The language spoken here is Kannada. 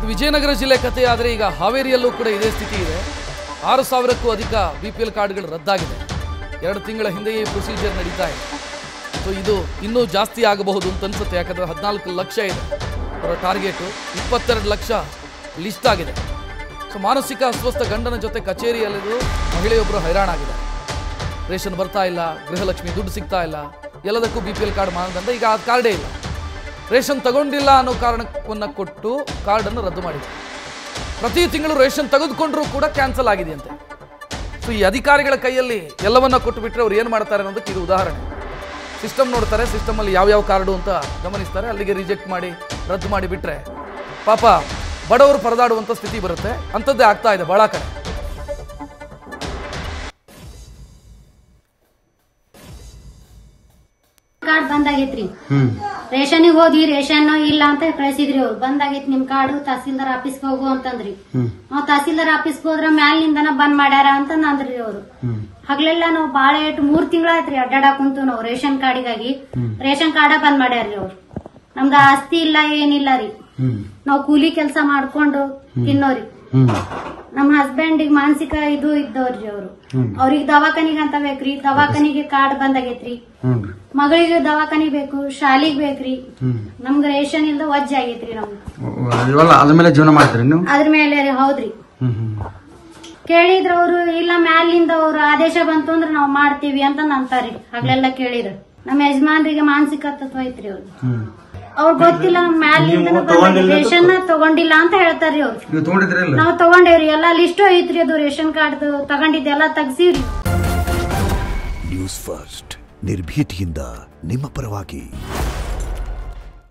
ವಿಜಯನಗರ ಜಿಲ್ಲೆ ಕಥೆ ಆದರೆ ಈಗ ಹಾವೇರಿಯಲ್ಲೂ ಕೂಡ ಇದೇ ಸ್ಥಿತಿ ಇದೆ. 6,000ಕ್ಕೂ ಅಧಿಕ BPL ಕಾರ್ಡ್ಗಳು ರದ್ದಾಗಿದೆ. 2 ತಿಂಗಳ ಹಿಂದೆಯೇ ಪ್ರೊಸೀಜರ್ ನಡೀತಾ ಇದೆ. ಸೊ ಇದು ಇನ್ನೂ ಜಾಸ್ತಿ ಆಗಬಹುದು ಅಂತ ಅನ್ಸುತ್ತೆ. ಯಾಕಂದರೆ 14 ಲಕ್ಷ ಇದೆ ಅವರ ಟಾರ್ಗೆಟು, 22 ಲಕ್ಷ ಲಿಸ್ಟ್ ಆಗಿದೆ. ಸೊ ಮಾನಸಿಕ ಅಸ್ವಸ್ಥ ಗಂಡನ ಜೊತೆ ಕಚೇರಿಯಲ್ಲಿದ್ದು ಮಹಿಳೆಯೊಬ್ಬರು ಹೈರಾಣಾಗಿದೆ. ರೇಷನ್ ಬರ್ತಾ ಇಲ್ಲ, ಗೃಹಲಕ್ಷ್ಮಿ ದುಡ್ಡು ಸಿಗ್ತಾ ಇಲ್ಲ, ಎಲ್ಲದಕ್ಕೂ BPL ಕಾರ್ಡ್ ಮಾನದಂಡ. ಈಗ ಆ ಕಾರ್ಡೇ ಇಲ್ಲ. ರೇಷನ್ ತಗೊಂಡಿಲ್ಲ ಅನ್ನೋ ಕಾರಣವನ್ನು ಕೊಟ್ಟು ಕಾರ್ಡನ್ನು ರದ್ದು ಮಾಡಿದೆ. ಪ್ರತಿ ತಿಂಗಳು ರೇಷನ್ ತೆಗೆದುಕೊಂಡ್ರೂ ಕೂಡ ಕ್ಯಾನ್ಸಲ್ ಆಗಿದೆಯಂತೆ. ಸೊ ಈ ಅಧಿಕಾರಿಗಳ ಕೈಯಲ್ಲಿ ಎಲ್ಲವನ್ನ ಕೊಟ್ಟು ಬಿಟ್ಟರೆ ಅವ್ರು ಏನು ಮಾಡ್ತಾರೆ ಅನ್ನೋದಕ್ಕೆ ಇದು ಉದಾಹರಣೆ. ಸಿಸ್ಟಮ್ ನೋಡ್ತಾರೆ, ಸಿಸ್ಟಮಲ್ಲಿ ಯಾವ್ಯಾವ ಕಾರ್ಡು ಅಂತ ಗಮನಿಸ್ತಾರೆ, ಅಲ್ಲಿಗೆ ರಿಜೆಕ್ಟ್ ಮಾಡಿ ರದ್ದು ಮಾಡಿ ಬಿಟ್ಟರೆ ಪಾಪ ಬಡವರು ಪರದಾಡುವಂಥ ಸ್ಥಿತಿ ಬರುತ್ತೆ. ಅಂಥದ್ದೇ ಆಗ್ತಾ ಇದೆ ಭಾಳ ಕಡೆ. ಕಾರ್ಡ್ ಬಂದಾಗೈತ್ರಿ, ರೇಷನ್ಗೆ ಹೋದ್ವಿ, ರೇಷನ್ ಇಲ್ಲ ಅಂತ ಕಳಿಸಿದ್ರಿ. ಅವ್ರು ಬಂದಾಗೈತಿ ನಿಮ್ ಕಾರ್ಡು, ತಹಸೀಲ್ದಾರ್ ಆಫೀಸ್ಗೆ ಹೋಗು ಅಂತಂದ್ರಿ. ನಾವ್ ತಹಸೀಲ್ದಾರ್ ಆಫೀಸ್ಗೆ ಹೋದ್ರ ಮ್ಯಾಲಿನಿಂದನ ಬಂದ್ ಮಾಡ್ಯಾರ ಅಂತ ಅಂದ್ರಿ ಅವ್ರು. ಹಗ್ಲೆಲ್ಲ ನಾವು ಬಾಳ 3 ತಿಂಗಳಾಯ್ತ್ರಿ ಅಡ್ಡಾಡಕ್ ಕುಂತು ನಾವು ರೇಷನ್ ಕಾರ್ಡಿಗಾಗಿ. ರೇಷನ್ ಕಾರ್ಡ ಬಂದ್ ಮಾಡ್ಯಾರ್ರಿ ಅವ್ರು. ನಮ್ದು ಆಸ್ತಿ ಇಲ್ಲ ಏನಿಲ್ಲ ರೀ, ನಾವ್ ಕೂಲಿ ಕೆಲಸ ಮಾಡ್ಕೊಂಡು ತಿನ್ನೋರಿ. ನಮ್ಮ ಹಸ್ಬೆಂಡಿಗೆ ಮಾನಸಿಕ ಇದು ಇದ್ದವ್ರಿ ಅವ್ರು. ಅವ್ರಿಗೆ ದವಾಖಾನಿಗೆ ಅಂತ ಬೇಕ್ರಿ, ದವಾಖಾನಿಗೆ ಕಾರ್ಡ್ ಬಂದಾಗೈತ್ರಿ. ಮಗಳಿಗೆ ದವಾಖಾನಿ ಬೇಕು, ಶಾಲಿಗ್ ಬೇಕ್ರಿ. ನಮ್ಗೆ ರೇಷನ್ ಇಲ್ದ ವಜ್ಜ ಆಗೈತ್ರಿ. ನಮ್ಗೆ ಅದ್ರ ಮೇಲೆ ಜೀವನ ಮಾಡ್ತೀರಿ ನೀವು? ಅದ್ರ ಮೇಲೆ ಹೌದ್ರಿ. ಕೇಳಿದ್ರ ಅವ್ರು ಇಲ್ಲ ಮ್ಯಾಲಿಂದ ಅವ್ರು ಆದೇಶ ಬಂತು ಅಂದ್ರೆ ನಾವ್ ಮಾಡ್ತೀವಿ ಅಂತ ಅಂತಾರಿ. ಹಗ್ಲೆಲ್ಲ ಕೇಳಿದ್ರ ನಮ್ಮ ಯಜಮಾನ್ರಿಗೆ ಮಾನಸಿಕ ತತ್ವ ಐತ್ರಿ ಅವ್ರು. ಅವ್ರು ಗೊತ್ತಿಲ್ಲ ಮ್ಯಾಲಿಂದ ರೇಷನ್ ತಗೊಂಡಿಲ್ಲ ಅಂತ ಹೇಳ್ತಾರ್ರಿ ಅವ್ರು. ನಾವ್ ತಗೊಂಡೇವ್ರಿ, ಎಲ್ಲಾ ಲಿಸ್ಟ್ ಐತ್ರಿ, ಅದು ರೇಷನ್ ಕಾರ್ಡ್ ತಗೊಂಡಿದ್ದೆಲ್ಲ ತೆಗ್ಸಿವ್ರಿ. ನ್ಯೂಸ್ ಫಸ್ಟ್ ನಿರ್ಭೀತಿಯಿಂದ ನಿಮ್ಮ ಪರವಾಗಿ.